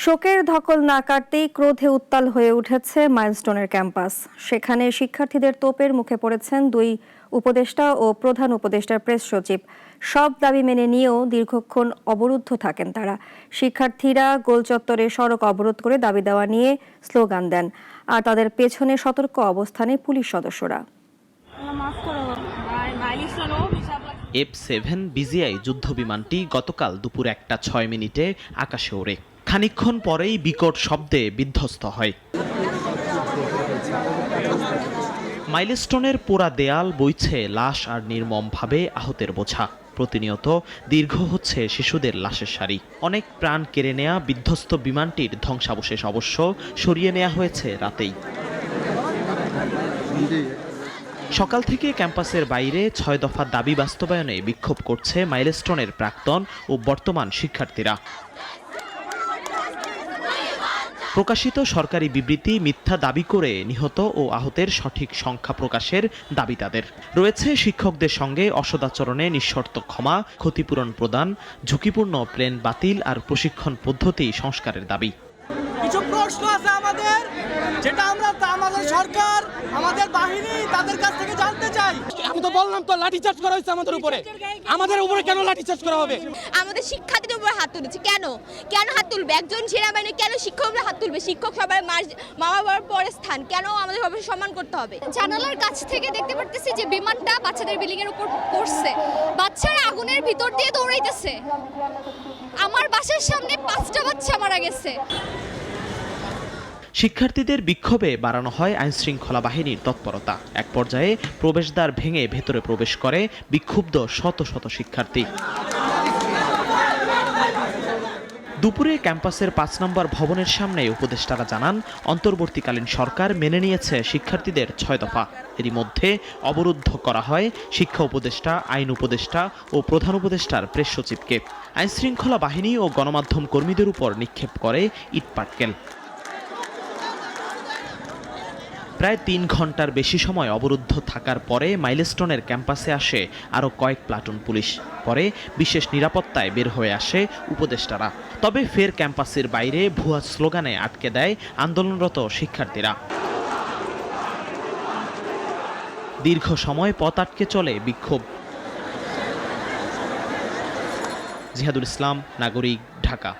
শোকের ধকল না কাটতেই ক্রোধে উত্তাল হয়ে উঠেছে মাইলস্টোনের ক্যাম্পাস। সেখানে শিক্ষার্থীদের তোপের মুখে পড়েছেন দুই উপদেষ্টা ও প্রধান উপদেষ্টার প্রেস সচিব। সব দাবি মেনে নিয়েও দীর্ঘক্ষণ অবরুদ্ধ থাকেন তারা। শিক্ষার্থীরা গোল চত্বরে সড়ক অবরোধ করে দাবি দেওয়া নিয়ে স্লোগান দেন, আর তাদের পেছনে সতর্ক অবস্থানে পুলিশ সদস্যরা। F-7 BGI যুদ্ধবিমানটি গতকাল দুপুর 1:06 আকাশে ওড়ে। খানিকক্ষণ পরেই বিকট শব্দে বিধ্বস্ত হয়। মাইলস্টোনের পোড়া দেয়াল বইছে লাশ আর নির্মমভাবে আহতের বোঝা। প্রতিনিয়ত দীর্ঘ হচ্ছে শিশুদের লাশের সারি। অনেক প্রাণ কেড়ে নেয়া বিধ্বস্ত বিমানটির ধ্বংসাবশেষ অবশ্য সরিয়ে নেওয়া হয়েছে রাতেই। সকাল থেকে ক্যাম্পাসের বাইরে 6 দফা দাবি বাস্তবায়নে বিক্ষোভ করছে মাইলস্টোনের প্রাক্তন ও বর্তমান শিক্ষার্থীরা। প্রকাশিত সরকারি বিবৃতি মিথ্যা দাবি করে নিহত ও আহতের সঠিক সংখ্যা প্রকাশের দাবি তাদের। রয়েছে শিক্ষকদের সঙ্গে অসদাচরণে নিঃশর্ত ক্ষমা, ক্ষতিপূরণ প্রদান, ঝুঁকিপূর্ণ প্লেন বাতিল আর প্রশিক্ষণ পদ্ধতি সংস্কারের দাবি। কিছু প্রশ্ন আছে আমাদের, যেটা আমরা আমাদের সরকার, আমাদের বাহিনী তাদের কাছ থেকে জানতে চাই। আমি তো বললাম তো লাঠিচার্জ করা হয়েছে আমাদের উপরে কেন লাঠিচার্জ করা হবে? আমাদের শিক্ষার্থীদের উপর হাত তুলেছে। কেন হাত তুলবে? একজন সেনাবাহিনী কেন শিক্ষক উপরে হাত তুলবে? শিক্ষক সবার মা বাবার পরে স্থান, কেন আমাদের সবাই সম্মান করতে হবে? জানালার কাছ থেকে দেখতে পারতেছি যে বিমানটা বাচ্চাদের বিল্ডিং এর উপর পড়ছে। বাচ্চারা আগুনের ভিতর দিয়ে দৌড়াইতেছে। আমার বাসার সামনে 5টা বাচ্চা মারা গেছে। শিক্ষার্থীদের বিক্ষোভে বাড়ানো হয় আইনশৃঙ্খলা বাহিনীর তৎপরতা। এক পর্যায়ে প্রবেশদ্বার ভেঙে ভেতরে প্রবেশ করে বিক্ষুব্ধ শত শত শিক্ষার্থী। দুপুরে ক্যাম্পাসের 5 নম্বর ভবনের সামনে উপদেষ্টারা জানান, অন্তর্বর্তীকালীন সরকার মেনে নিয়েছে শিক্ষার্থীদের 6 দফা। এরই মধ্যে অবরুদ্ধ করা হয় শিক্ষা উপদেষ্টা, আইন উপদেষ্টা ও প্রধান উপদেষ্টার প্রেস সচিবকে। আইনশৃঙ্খলা বাহিনী ও গণমাধ্যম কর্মীদের উপর নিক্ষেপ করে ইটপাটকেল। প্রায় 3 ঘন্টার বেশি সময় অবরুদ্ধ থাকার পরে মাইলস্টোনের ক্যাম্পাসে আসে আরও কয়েক প্লাটুন পুলিশ। পরে বিশেষ নিরাপত্তায় বের হয়ে আসে উপদেষ্টারা। তবে ফের ক্যাম্পাসের বাইরে ভুয়া স্লোগানে আটকে দেয় আন্দোলনরত শিক্ষার্থীরা। দীর্ঘ সময় পথ আটকে চলে বিক্ষোভ। জিহাদুল ইসলাম, নাগরিক, ঢাকা।